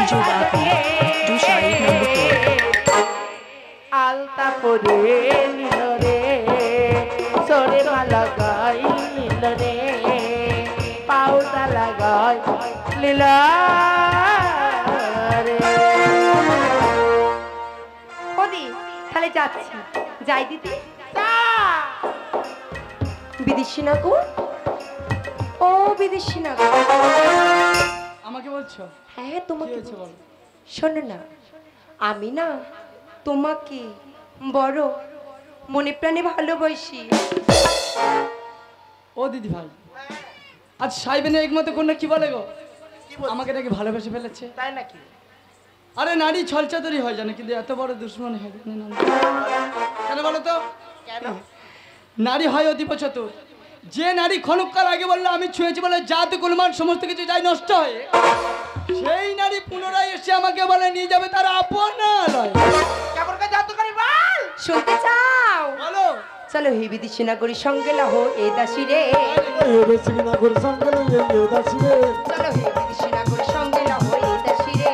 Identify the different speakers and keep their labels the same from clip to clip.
Speaker 1: Jobabi, do Shaik number 4.
Speaker 2: আলতা পরে নিল রে সরে মালা গাই নিল রে পাউডা লাগাই নিল রে
Speaker 3: ওদি তাহলে যাচ্ছি যাই দিদি বিদেশি না গো ও বিদেশি না গো
Speaker 4: আমাকে বলছো?
Speaker 3: হ্যাঁ তোমাকে
Speaker 4: বলছো বলো।
Speaker 3: শোনো না আমি না তোমাকে বড় মনে প্রাণে ভালোবাসি
Speaker 4: ও দিদি ভাই আজ সাইবেনে একমত কোন কি বলে গো আমাকে নাকি ভালোবেসে ফেলেছে
Speaker 2: তাই নাকি?
Speaker 4: আরে নারী ছলচাতুরি হয় জানে কিন্তু এত বড় দুশ্মনী হয় না কেন বলো তো
Speaker 2: কেন?
Speaker 4: নারী হয় অতি চতুর যে নারী ক্ষণকাল আগে বললো আমি ছুঁয়েছি বলে জাত কুলমান সমস্ত কিছু যাই নষ্ট হয়ে সেই নারী পুনরায় এসে আমাকে বলে নিয়ে যাবে তার আপনার
Speaker 2: কেমন করে জাদু করি বল
Speaker 3: শুনতে চাও
Speaker 4: বলো
Speaker 3: চলো হে বিদেশি নাগরীর সঙ্গে লাহো এ দাসী রে
Speaker 5: চলো হে বিদেশি নাগরীর সঙ্গে
Speaker 3: চলো হে বিদেশি নাগরীর সঙ্গে লাহো এ দাসী রে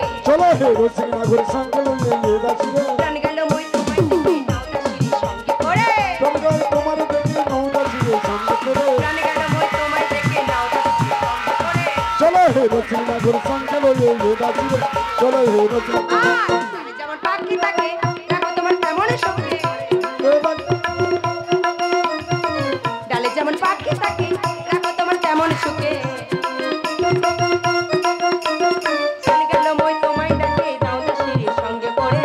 Speaker 3: প্রাণ গেল মই তোমায় দেখে নাও দাসীর সঙ্গে করে প্রাণ গেল মই তোমায় দেখে নাও দাসীর সঙ্গে করে যেমন পাখি থাকে দেখো তোমার তেমন সঙ্গে ডালে যেমন পাখি থাকে দেখো তোমার তেমন সুখে প্রাণ গেল মই তোমায় দেখে নাও দাসীর সঙ্গে করে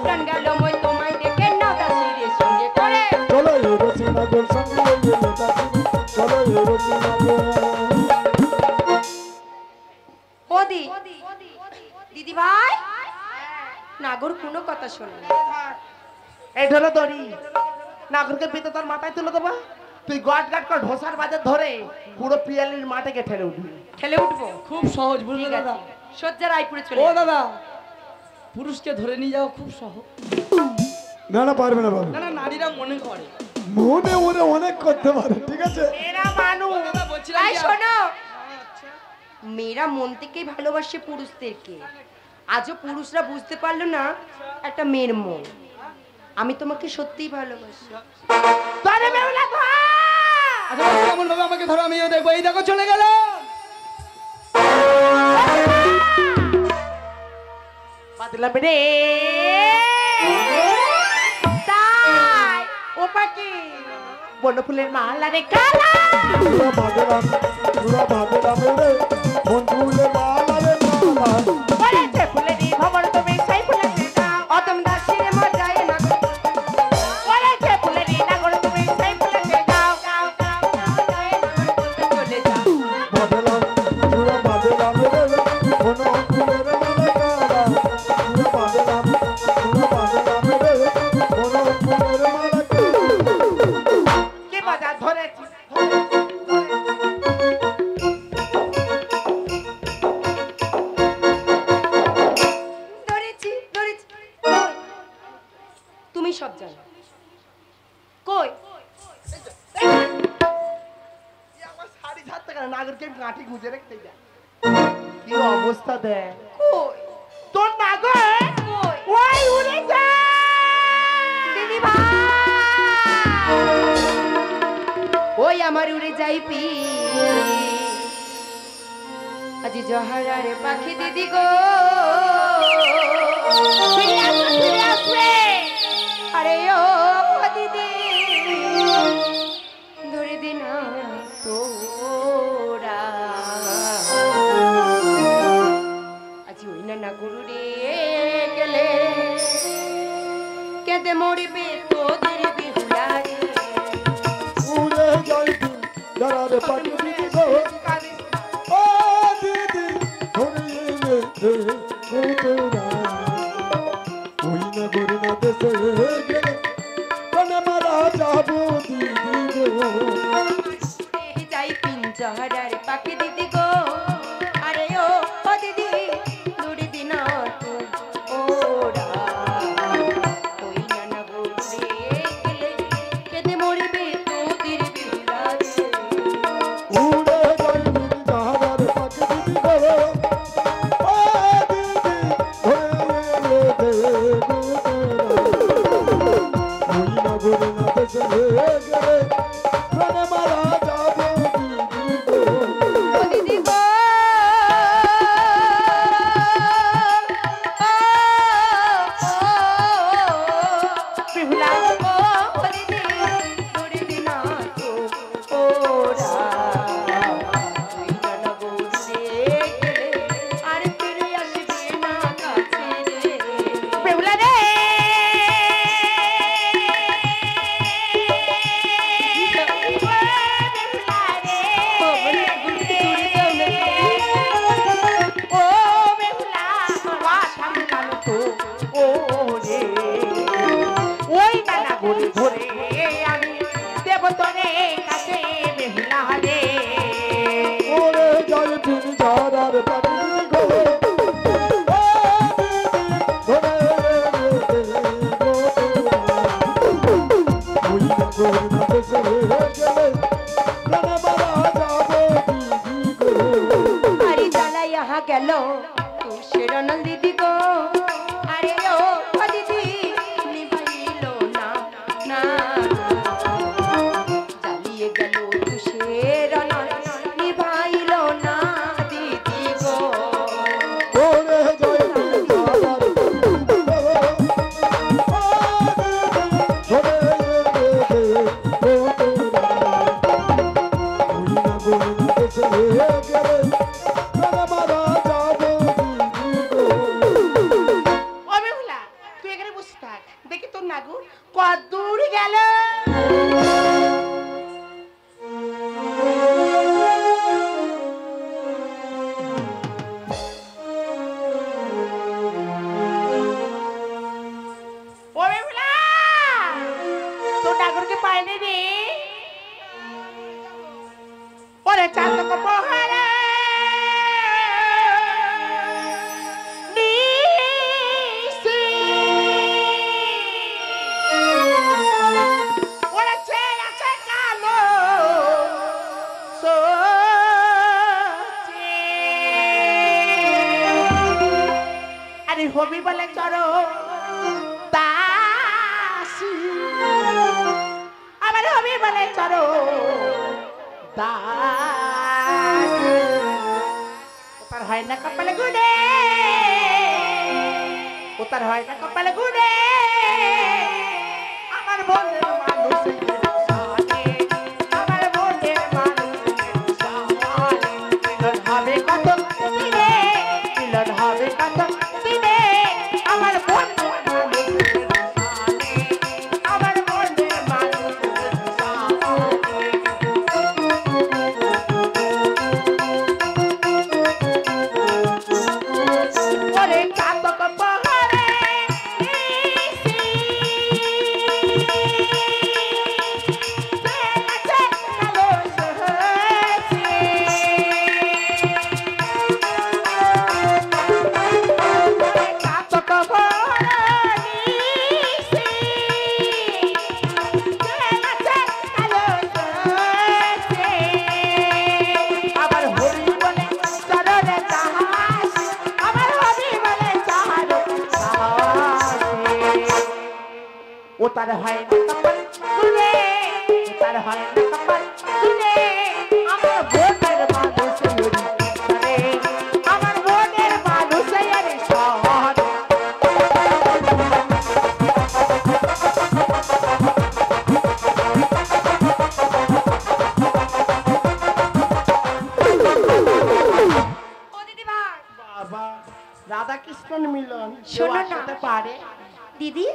Speaker 3: প্রাণ গেল মই তোমায় দেখে নাও দাসীর সঙ্গে করে ওদি দিদি ভাই নাগর কোনো কথা শোনে না
Speaker 2: এই ধরো দড়ি নাগরকে পিতে তোর মাথায় তুলে দেবা তুই গট গট করে ঢোসার বাজে ধরে পুরো পিয়ালির মাঠে ঠেলে উঠবি
Speaker 3: ঠেলে উঠবো
Speaker 4: খুব সহজ বুঝলে
Speaker 3: ঠিক
Speaker 4: দাদা
Speaker 3: আছে সজ্জার আইপুরে চলে
Speaker 4: ও
Speaker 3: যাও।
Speaker 4: দাদা পুরুষকে ধরে নিয়ে যাওয়া খুব সহজ
Speaker 5: না পারবে না বাবু
Speaker 4: না না নারীরা মনে করে
Speaker 5: মনে ওরে অনেক করতে পারে ঠিক আছে
Speaker 2: এরা মানুষ
Speaker 4: দাদা বলছিলাম
Speaker 3: এই
Speaker 4: কি
Speaker 3: শোনো মেয়েরা মন থেকেই ভালোবাসে পুরুষদেরকে আজও পুরুষরা বুঝতে পারলো না একটা মেয়ের মন আমি তোমাকে সত্যিই ভালোবাসি
Speaker 2: তোরে মেউলা ধর
Speaker 4: আচ্ছা কেমন ভাবে আমাকে ধরো আমি দেখবো এই দেখো চলে গেল
Speaker 2: বাদলাম রে তাই ও পাখি বনফুলের মালা রে কালা ওরে যে ফুলেরই খবর তুমি সেই ফুলের দাও
Speaker 3: অতম দাসের মজায় না
Speaker 2: ওরে যে ফুলেরই নাগর তুমি সেই ফুলের দাও
Speaker 3: চলে যাও
Speaker 2: কি বাজার ধরেছি
Speaker 3: ধরেছি কই? তুমি সব জানো কই
Speaker 2: আমার শাড়ি ছাড়তে কেন নাগরকে আমি কাঠি গুঁজে রাখতে যা কি অবস্থা দেখ
Speaker 3: কই
Speaker 2: তোর নাগর
Speaker 3: কই
Speaker 2: ওই উড়ে যা
Speaker 3: দিদি ভাই ওই আমার উড়ে যাই পি আজি জহারার পাখি দিদি গো
Speaker 2: ফিরে আসবে
Speaker 3: আরে ও দিদি ধরে দিন তোরা আজি ওই না গুরু রে গেলে কেঁদে মরিবে তোদের বিহুলা রে যাই পিঞ্জরার পাখি দিদি গো আরে ও দিদি দূরে দিন ওরা ওই নানা বলছে গেলে কেঁদে মরিবে তোদের বিহুলা রে
Speaker 5: রে পারি গো ধরে ওই নগর না দেশে গেলে প্রাণে মারা যাবে দিদি গো
Speaker 3: আরে জ্বালা ইহা গেল তুষের নন্দিদি গো আরে ও দিদি নিভাইল না না জ্বালিয়ে গেল তুষের নিভাইল না দিদি গো
Speaker 5: ওরে জয় আমার
Speaker 2: ও বেহুলা তুই এখানে বসে থাক দেখি তোর নাগু কত দূর গেল ও বেহুলা তোর নাগরকে পাইনি রে ওরে চাঁদকে পোহারে নিশি ওরে চেয়ে আছে কালো সোচে আরে হবি বলে চড়ো দাসী আমার হবি বলে চড়ো দাসী ওতার হয় না কপালে গুড়ে ওতার হয় না কপালে গুড়ে আমার বন্ধের মানুষ আমার বন্ধের মানুষ মিলন হবে কত দিনে মিলন হবে কত দিনে আমার বন্ধের মানুষ আমার বন্ধের মানুষ ওরে কাতক পাহাড়ে নিশি বেলাছে কালো সহসে ওরে কাতক পাহাড়ে নিশি বেলাছে কালো সহসে আবার হরি বলে চরণে দাস আমার হরি বলে চাহারো ও তার হয় না কপাল তুলে ও তার হয় না কপাল তুলে আমার বোনের মানুষ রে আমার বোনের মানুষ রে শহর
Speaker 3: ও দিদি ভাই
Speaker 2: বাবা রাধা কৃষ্ণন মিলন
Speaker 3: শোনো না।
Speaker 2: সাথে পারে
Speaker 3: দিদি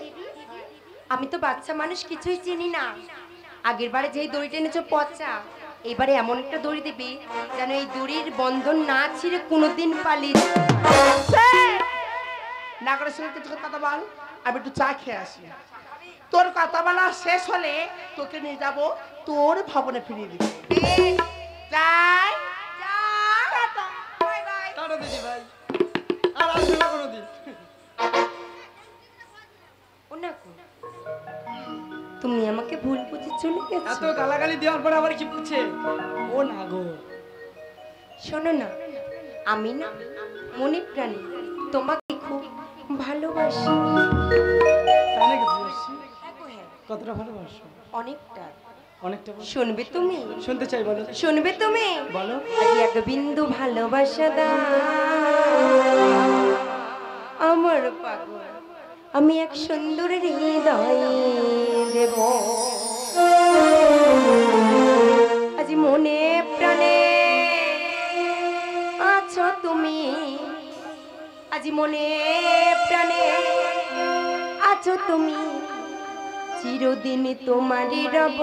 Speaker 3: আমি তো বাচ্চা মানুষ কিছুই চিনি না আগের বারে যেই দড়ি টেনেছো পচা এবারে এমন একটা দড়ি দিবি যেন এই দড়ির বন্ধন না ছিঁড়ে কোনোদিন পালিয়ে
Speaker 2: নাগরের সঙ্গে কিছু কথা বল আমি একটু চা খেয়ে আসি তোর কথা বলা শেষ হলে তোকে নিয়ে যাব তোর ভবনে ফিরিয়ে দিবি যাই টাটা।
Speaker 4: টাটা দিদি ভাই আর আসবে না কোনোদিন
Speaker 3: ও না গো, তুমি আমাকে ভুল বুঝে চলে
Speaker 4: এত
Speaker 3: গেছো
Speaker 4: গালাগালি দেওয়ার পরে আবার কি বুঝছে ও না গো
Speaker 3: শোনো না আমি না মনে প্রাণে তোমাকে খুব ভালোবাসি
Speaker 4: তাই নাকি ভালোবাসি?
Speaker 3: হ্যাঁ গো, হ্যাঁ,
Speaker 4: কতটা ভালোবাসো
Speaker 3: অনেকটা
Speaker 4: অনেকটা ভালো-
Speaker 3: শুনবে তুমি
Speaker 4: শুনতে চাই বলো
Speaker 3: শুনবে তুমি
Speaker 4: বলো
Speaker 3: আজ এক বিন্দু ভালোবাসা দাও আমার পাগল আমি এক সুন্দর হৃদয় দেব আজ মনে প্রাণে আছো তুমি আজ মনে প্রাণে আছো তুমি চিরদিন তোমারই রব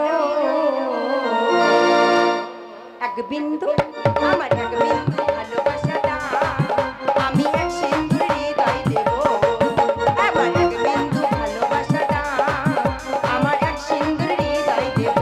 Speaker 3: এক বিন্দু আমার এক বিন্দু ভালোবাসা দাও আমি এক সিন্দুর হৃদয় দেব আমার এক বিন্দু ভালোবাসা দাও আমার এক সিন্দুর হৃদয় দেব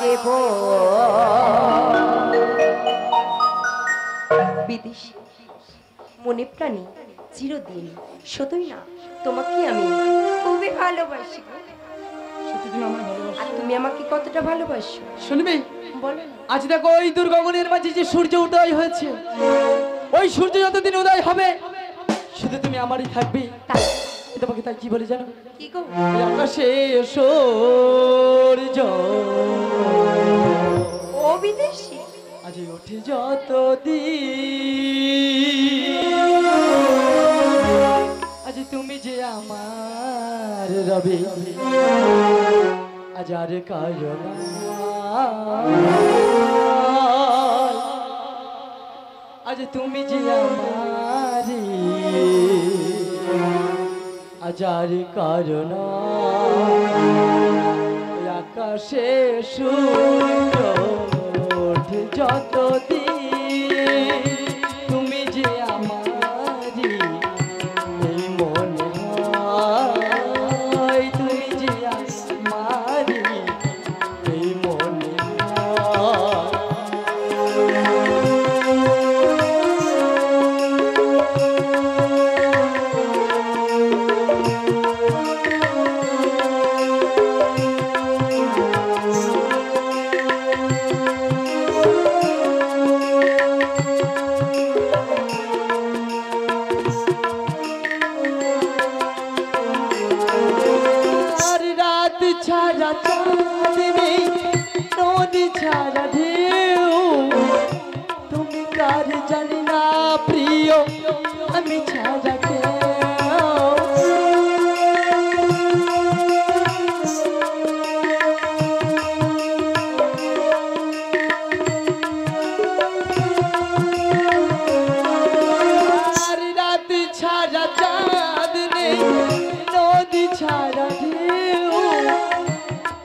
Speaker 3: দেব বিদেশি মনে প্রাণী চিরদিন শুধুই না তোমাকে আমি খুবই ভালোবাসি গো।
Speaker 4: সত্যি তুমি আমার ভালোবাসো?
Speaker 3: আর তুমি আমাকে কতটা ভালোবাসো
Speaker 4: শুনবি?
Speaker 3: বলো না।
Speaker 4: আজ দেখো ওই দুর্গগণের মাঝে যে সূর্য উদয় হয়েছে, ওই সূর্য যতদিন উদয় হবে শুধু তুমি আমারই থাকবে।
Speaker 3: তাই
Speaker 4: তোমাকে তাই কি বলে জানো?
Speaker 3: কি গো?
Speaker 4: ওই আকাশে সূর্য
Speaker 3: ও বিদেশি
Speaker 4: আজ ওঠে যত আজ তুমি যে আমার রবে আজ আর কারণ আজ তুমি যে আমার আজ আর কারণ আকাশে সূর্য ওঠে যত তুমি যে আমারি এই মনে হয় তুমি যে আমারি এই মনে হয় ছাড়া চাঁদ নেই নদী ছাড়া ঢেউ তুমি কার জানি না প্রিয় আমি ছাড়া কেউ আর রাত ছাড়া চাঁদ নেই নদী ছাড়া ঢেউ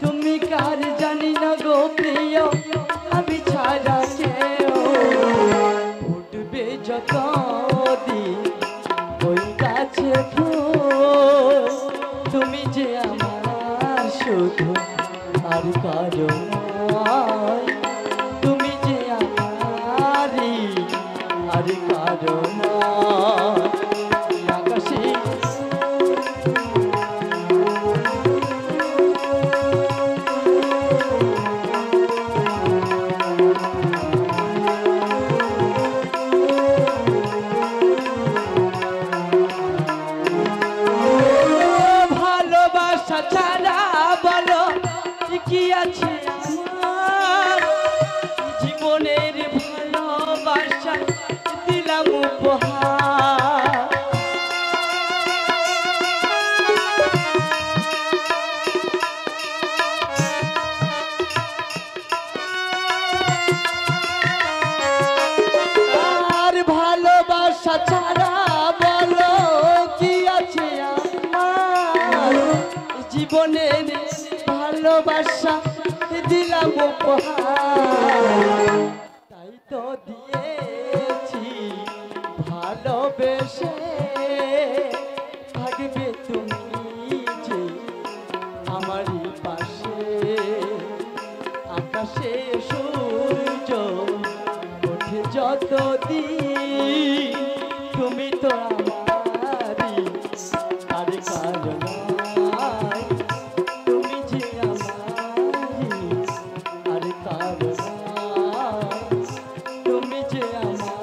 Speaker 4: তুমি কার জানি না গো প্রিয় আমি ছাড়া কেউ ফুটবে যত দিন ওই গাছে ফুল তুমি যে আমার শুধু আর কারো নয় তুমি যে আমারই আর কারো নয় আকাশে ভালোবাসা ছাড়া বলো কি আছে আমার জীবনের ভালোবাসা দিলাম উপহার আর ভালোবাসা ছাড়া বলো কি আছে আমার জীবনের ভালোবাসা দিলাম উপহার তাই তো দিয়েছি ভালোবেসে থাকবে তুমি যে আমারই পাশে আকাশে সূর্য ওঠে যত তুমি তো আমারই আর কারণ তুমি যে আমারই আর কারণ তুমি যে আমারই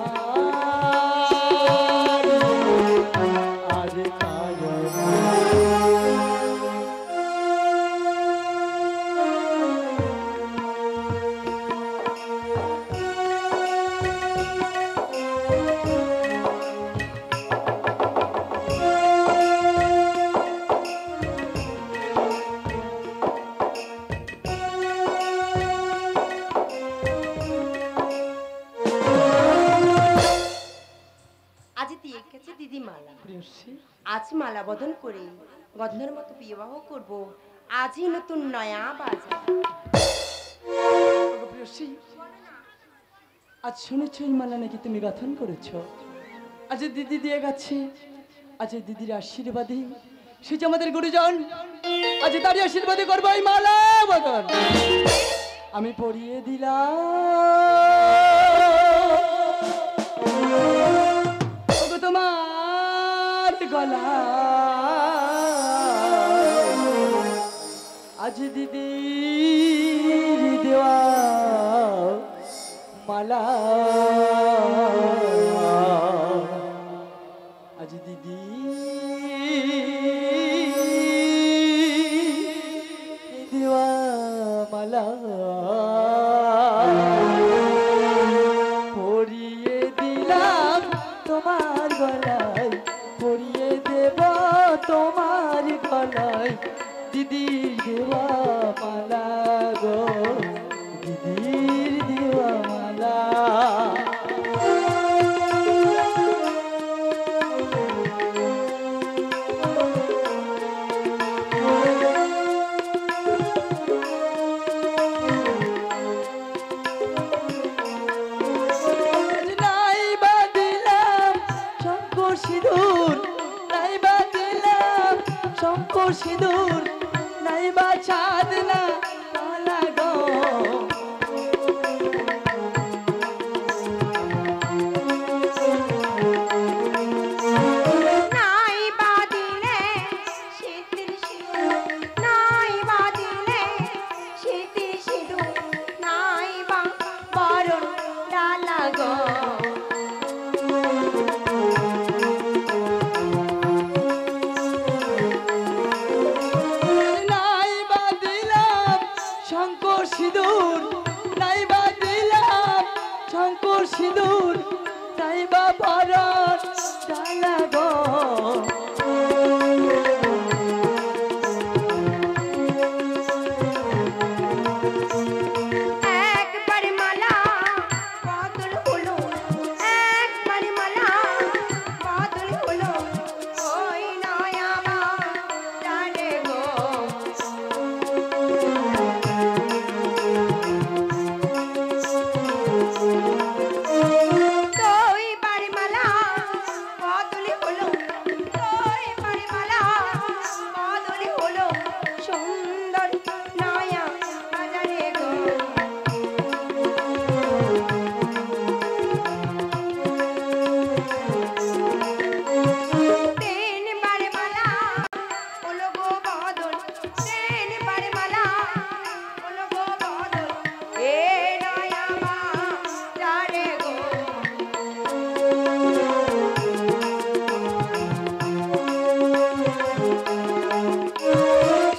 Speaker 4: আর কারণ
Speaker 3: আজ দিয়ে গেছে দিদি মালা
Speaker 4: প্রিয়সী
Speaker 3: আজ মালা বদন করে গন্ধের মতো বিবাহ করব আজই নতুন নয়া বাজার
Speaker 4: প্রিয়সী আজ শুনেছ এই মালা নাকি তুমি গঠন করেছ আজ দিদি দিয়ে গেছে আজ দিদির আশীর্বাদে সে যে আমাদের গুরুজন আজ তারই আশীর্বাদে করবো এই মালা বদন আমি পরিয়ে দিলাম ওগো তোমার গলা আজ দিদির দেওয়া মালা আজ দিদি দেওয়া মালা পরিয়ে দিলাম তোমার গলায় পরিয়ে দেব তোমার গলায় দিদির দেওয়া মালা গো দিদির দেওয়া মালা নাই বা দিলাম শঙ্কর সিঁদুর নাই বা দিলাম শঙ্কর সিঁদুর নাই বা চাঁদ না মালা গো
Speaker 3: নাই বাদিলে শীতের সিঁদুর নাই বাদিলে শীতের সিঁদুর নাই বা বরণ ডালা গো
Speaker 4: নাই বা দিলাম শঙ্কর সিঁদুর নাই বা দিলাম শঙ্কর সিঁদুর নাই বা বরণ ডালা গো
Speaker 3: একবার মালা বদল হলো একবার মালা বদল হলো ওই নয় আমার জানে গো তোই বাড়ি মালা বদল হলো তোই বাড়ি মালা বদল হলো সুন্দর নয়া বাজারে গো তিনবার মালা হলো গো বদল তিনবার মালা হলো গো বদল এ নয়া বাজারে গো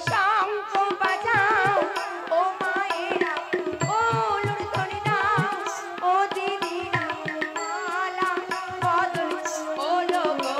Speaker 3: শঙ্খ বাজাও ও মায়েরা ও লুরধনি দাও ও দিদিরা মালা বদল হলো গো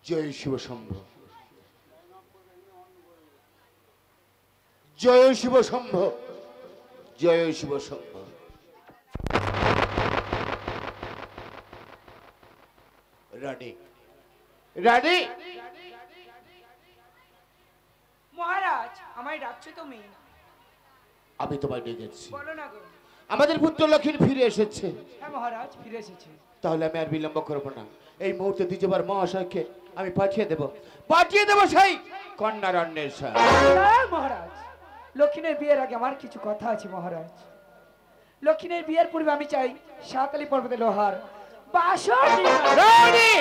Speaker 2: জয় শিব শম্ভ জয় শিব শম্ভ জয় শিব শম্ভ রানী রানী
Speaker 6: মহারাজ আমায় ডাকছো তুমি?
Speaker 2: আমি তোমায় ডেকেছি
Speaker 6: বলো না গো।
Speaker 2: আমাদের পুত্র লক্ষ্মী ফিরে এসেছে
Speaker 6: হ্যাঁ মহারাজ ফিরে এসেছে।
Speaker 2: তাহলে আমি আর বিলম্ব করব না এই মুহূর্তে দ্বিজবার মহাশয়কে আমি পাঠিয়ে দেব সেই কন্যারণ্যের সাথে।
Speaker 6: হ্যাঁ মহারাজ লক্ষ্মীনের বিয়ের আগে আমার কিছু কথা আছে মহারাজ। লক্ষ্মীনের বিয়ের পূর্বে আমি চাই সাকালি পর্বতে লোহার বাসর নির্মাণ।
Speaker 2: রানী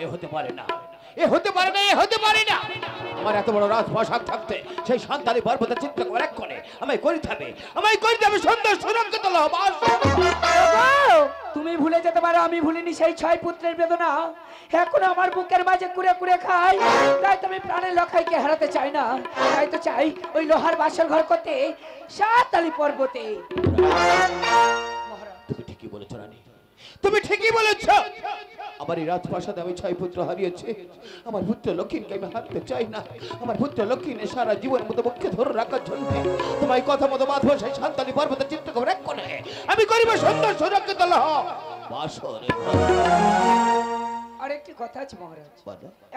Speaker 2: এ হতে পারে না, এ হতে পারে না, এ হতে পারে না। আমার এত বড় রাজপ্রাসাদ থাকতে সেই সন্তানি পর্বতের চিন্তা করে এক করে আমায় করিতে হবে সুন্দর সুরক্ষিত বাস।
Speaker 6: তুমি ভুলে যেতে পারো আমি ভুলিনি সেই 6 পুত্রের বেদনা এখন আমার বুকের মাঝে কুড়ে কুড়ে খাই। তাই তুমি প্রাণের লখাইকে হারাতে চাই না, তাই তো চাই ওই লোহার বাসর ঘর করতে সাততালি পর্বতে।
Speaker 2: তুমি ঠিকই বলেছ রানী, তুমি ঠিকই বলেছ। আমার এই রাজপ্রাসাদে আমি 6 পুত্র হারিয়েছি, আমার পুত্র লক্ষ্মীকে আমি হারতে চাই না। আমার পুত্র লক্ষ্মীকে সারা জীবনের মতো মুখে ধরে রাখার জন্য তোমার কথা মতো বাঁধবো সেই সন্তানি পর্বতের চিন্তা করে এক করে আমি করিব সুন্দর সুরক্ষিত বাসরে।
Speaker 6: আর একটি কথা আছে মহারাজ,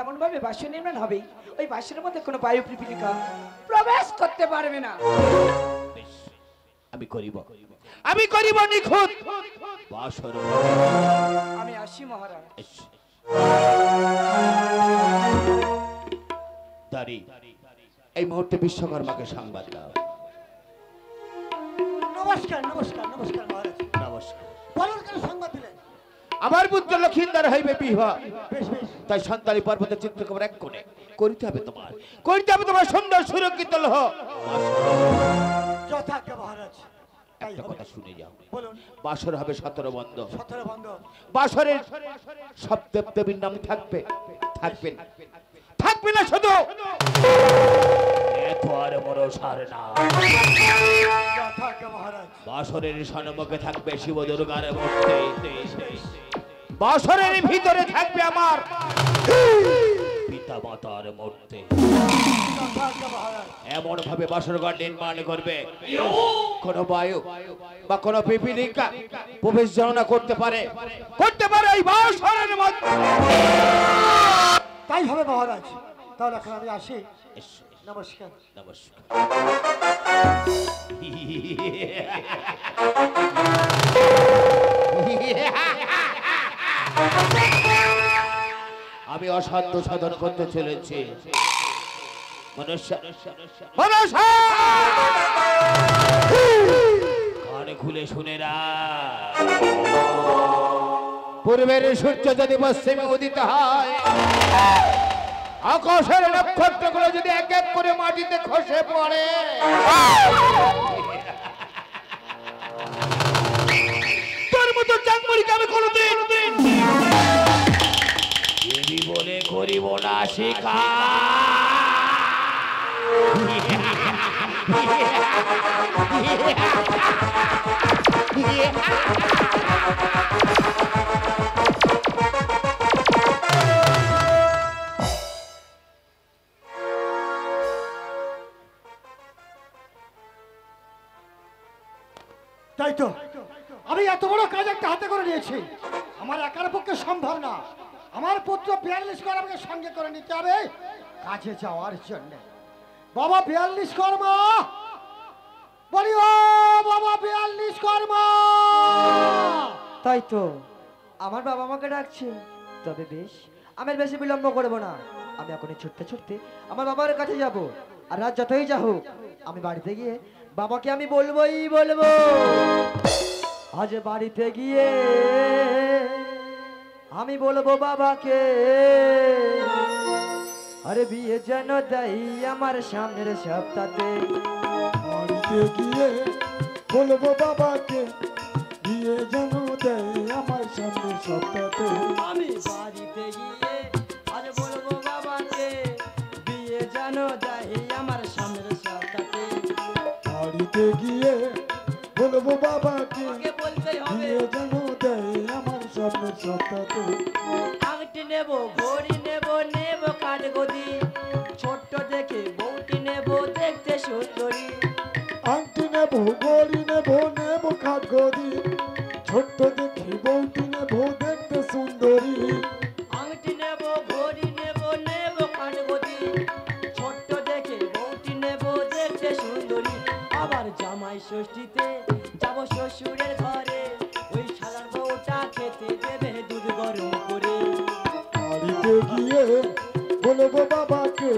Speaker 6: এমন ভাবে বাসন নির্মাণ হবে ওই বাসনের মধ্যে কোনো বায়ু পিপীলিকা প্রবেশ করতে পারবে না।
Speaker 2: আমি করিব নিখুঁত বাসর।
Speaker 6: আমি আসি মহারাজ।
Speaker 2: দাঁড়ি এই মুহূর্তে বিশ্বকর্মাকে সংবাদ দাও।
Speaker 5: নমস্কার নমস্কার নমস্কার মহারাজ।
Speaker 2: নমস্কার।
Speaker 5: বলুন কেন সংবাদ দিলেন?
Speaker 2: আমার পুত্র লক্ষিন্দর হইবে বিবাহ,
Speaker 5: বেশ বেশ।
Speaker 2: তাই সন্তানি পর্বতের চিত্রকর এক কোণে করিতে হবে তোমার সুন্দর সুরক্ষিত লহ।
Speaker 5: যথাজ্ঞা মহারাজ। তাই
Speaker 2: একটা
Speaker 5: হবে।
Speaker 2: কথা শুনে যাও,
Speaker 5: বলুন।
Speaker 2: বাসর হবে 17 বন্ধ।
Speaker 5: 17 বন্ধ।
Speaker 2: বাসরের সব দেবদেবীর নাম থাকবে থাকবে না শুধু এত আর বড় সার না।
Speaker 5: যথাজ্ঞা মহারাজ।
Speaker 2: বাসরের সন্মুখে থাকবে শিব দুর্গার মূর্তি, বাসরের ভিতরে থাকবে আমার পিতা মাতার মূর্তি।
Speaker 5: যথাজ্ঞা মহারাজ।
Speaker 2: এমন ভাবে বাসরঘর নির্মাণ করবে কোন বায়ু বা কোন পিপীলিকা প্রবেশ যেন না করতে পারে এই বাসরের মধ্যে।
Speaker 5: তাই হবে মহারাজ। তাহলে এখন আমি আসি। নমস্কার।
Speaker 2: নমস্কার। আমি অসাধ্য সাধন করতে চলেছি। কানে খুলে শুনে রা, পূর্বের সূর্য যদি পশ্চিমে উদিত হয়, আকাশের নক্ষত্রগুলো যদি এক এক করে মাটিতে খসে পড়ে, তোর মতো চাকমুড়িকে আমি কোনোদিন দেবী বলে করিব না শিখা।
Speaker 5: তাই তো আমি এত বড় কাজ একটা হাতে করে নিয়েছি, আমার একার পক্ষে সম্ভব না। আমার পুত্র 42 কর আমাকে সঙ্গে করে নিতে হবে কাজে যাওয়ার জন্য। বাবা 42 কর্মা, বলি ও বাবা 42 কর্মা।
Speaker 7: তাই তো আমার বাবা আমাকে ডাকছে। তবে বেশ, আমি আর বেশি বিলম্ব করব না। আমি এখনই ছুটতে ছুটতে আমার বাবার কাছে যাব। আর রাত যতই যা হোক আমি বাড়িতে গিয়ে বাবাকে আমি বলবোই বলবো। আজ বাড়িতে গিয়ে আমি বলবো বাবাকে, আরে বিয়ে যেন দেয় আমার সামনের সপ্তাহে।
Speaker 5: বাড়িতে গিয়ে বলবো বাবাকে, বিয়ে যেন দেয় আমার সামনে সপ্তাহে।
Speaker 7: আমি বাড়িতে গিয়ে আজ বলবো বাবাকে, বিয়ে যেন দেয় আমার সামনের সপ্তাহে।
Speaker 5: বাড়িতে গিয়ে বলবো বাবাকে,
Speaker 7: আগে বলতেই হবে
Speaker 5: বিয়ে যেন দেয় আমার সামনে সপ্তাহে।
Speaker 7: আংটি নেব, ঘড়ি নেব, নেব কাঠ গদি, ছোট্ট দেখে বউটি নেব দেখতে সুন্দরী।
Speaker 5: আংটি নেব, গড়ি নেব, নেব খাট গদি, ছোট্ট দেখি বউটি নেব দেখতে সুন্দরী।
Speaker 7: আংটি নেব, ঘড়ি নেব, নেব কাঠ গদি, ছোট্ট দেখে বউটি নেব দেখতে সুন্দরী। আবার জামাই ষষ্ঠীতে যাব শ্বশুরের ঘরে, ওই সালার বউটা খেতে দেবে দুধ গরম করে।
Speaker 5: বাড়িতে গিয়ে বলবো বাবাকে,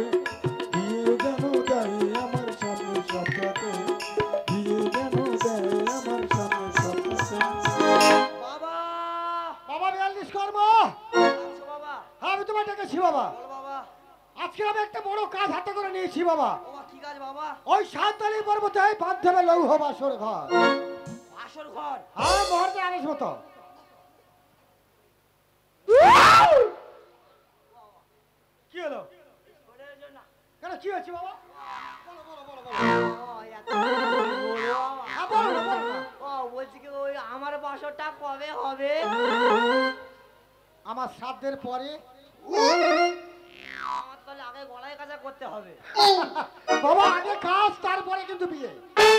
Speaker 5: বিয়ে যেন দেয় আমার সামনে সপ্তাহে। বিয়ে যেন দেয় আমার সামনে সপ্তাহে।
Speaker 7: বাবা
Speaker 5: বাবা 42 কর্ম,
Speaker 7: আচ্ছা বাবা,
Speaker 5: আমি আমি তোমায় ডেকেছি বাবা।
Speaker 7: বলো বাবা।
Speaker 5: আজকে আমি একটা বড় কাজ হাতে করে নিয়েছি বাবা।
Speaker 7: বাবা কি কাজ বাবা?
Speaker 5: ওই সাঁওতালি পর্বতে বাঁধবে লৌহ বাসর ঘর।
Speaker 7: আসল ঘর।
Speaker 5: হ্যাঁ, মহারাজের আদেশ মতো। কি হলো? কেন কি হয়েছে বাবা? বলো বলো বলো বলো। হ্যাঁ, বলো না, বলো না।
Speaker 7: বলছি কি ওই আমার বাসরটা কবে হবে?
Speaker 5: আমার শ্রাদ্ধের পরে।
Speaker 7: আমার তাহলে আগে গলায় কাজা করতে হবে।
Speaker 5: বাবা আগে কাজ, তারপরে কিন্তু বিয়ে।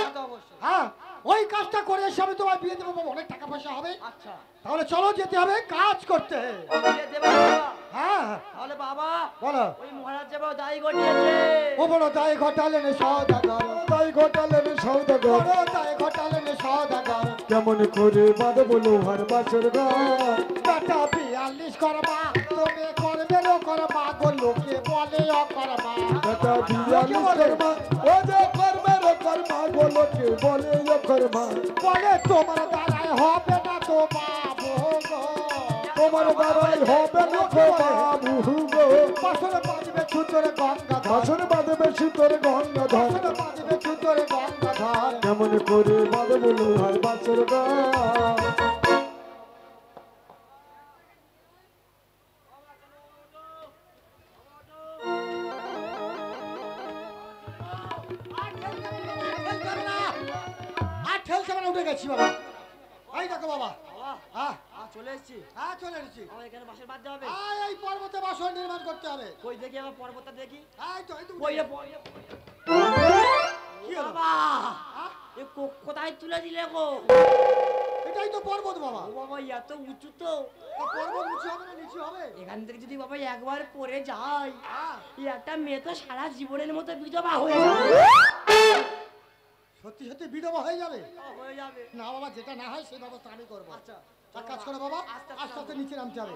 Speaker 7: তা তো অবশ্যই।
Speaker 5: হ্যাঁ, ওই কাজটা করে এসে আমি তোমায় বিয়ে দেবো বাবা, অনেক টাকা পয়সা হবে।
Speaker 7: আচ্ছা
Speaker 5: তাহলে চলো যেতে হবে কাজ করতে।
Speaker 7: বিয়ে দেবে বাবা?
Speaker 5: হ্যাঁ
Speaker 7: তাহলে বাবা
Speaker 5: বলো।
Speaker 7: ওই মহারাজ যে বড় দায়ী ঘটিয়েছে।
Speaker 5: ও বড় দায় ঘটালেন সওদাগর, দায় ঘটালেন সওদাগর, বড় দায় ঘটালেন সওদাগর।
Speaker 8: কেমন করে বাঁধবো লোহার বাসর ঘর?
Speaker 5: বেটা 42 করবা, তুমি করবে লো করবা, গো লোকে বলে অকরবা।
Speaker 8: বেটা 42 কর্মা, ও যে করবে রে কর্মা, গোলকে বলে ও কর্মা।
Speaker 5: বলে তোমার দ্বারাই হবে না তো বাবু গো,
Speaker 8: তোমার দ্বারাই হবে না গো বাবু গো।
Speaker 5: বাসরে বাজবে ছুতরে গঙ্গাধর,
Speaker 8: বাসর বাঁধবে শীতর গঙ্গাধর।
Speaker 5: বাসরে বাজবে ছুতরে গঙ্গাধর।
Speaker 8: কেমন করে বাঁধবো লোহার বাসর ঘর?
Speaker 5: আর ঠেলছে মানে উঠে গেছি বাবা। এই দেখো বাবা।
Speaker 7: বাবা
Speaker 5: হ্যাঁ
Speaker 7: চলে এসেছি।
Speaker 5: হ্যাঁ, চলে এসেছি।
Speaker 7: আমার এখানে বাসর বাঁধতে হবে।
Speaker 5: এই পর্বতে বাসন নির্মাণ করতে হবে।
Speaker 7: কই দেখি আমার পর্বতটা দেখি।
Speaker 5: এই তো
Speaker 7: কই রে
Speaker 5: কি হলো?
Speaker 7: বাবা
Speaker 5: হ্যাঁ?
Speaker 7: এ কোথায় তুলে দিলে গো?
Speaker 5: এটাই তো পর্বত বাবা।
Speaker 7: ও বাবা এত উঁচু তো।
Speaker 5: তো পর্বত উঁচু হবে না নিচু হবে?
Speaker 7: এখান থেকে যদি বাবা একবার পড়ে যায়,
Speaker 5: হ্যাঁ।
Speaker 7: এই একটা মেয়ে তো সারা জীবনের মতো বিধবা হয়ে যাবে।
Speaker 5: সত্যি সত্যি বিধবা হয়ে যাবে?
Speaker 7: হয়ে যাবে।
Speaker 5: না বাবা, যেটা না হয় সেই ব্যবস্থা আমি করবো।
Speaker 7: আচ্ছা
Speaker 5: এক কাজ করো বাবা,
Speaker 7: আস্তে
Speaker 5: আস্তে আস্তে নিচে নামতে হবে।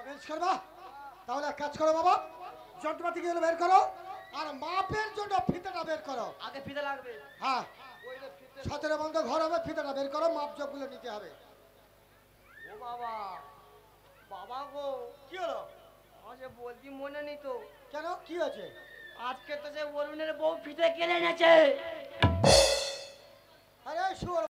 Speaker 5: বেশ করবা। তাহলে এক কাজ করো বাবা, যন্ত্রপাতি গুলো বের করো, আর মাপের জন্য ফিতেটা বের করো।
Speaker 7: আগে ফিতে লাগবে।
Speaker 5: হ্যাঁ, 17 বন্ধ ঘর হবে, ফিতেটা বের করো, মাপ জোকগুলো নিতে হবে।
Speaker 7: ও বাবা বাবা গো
Speaker 5: কি হলো?
Speaker 7: আমার যে বলতি মনে নেই তো।
Speaker 5: কেন কি হয়েছে?
Speaker 7: আজকে তো সে অরুণের বউ ফিতে কেড়ে এনেছে।
Speaker 5: আরে শুয়োর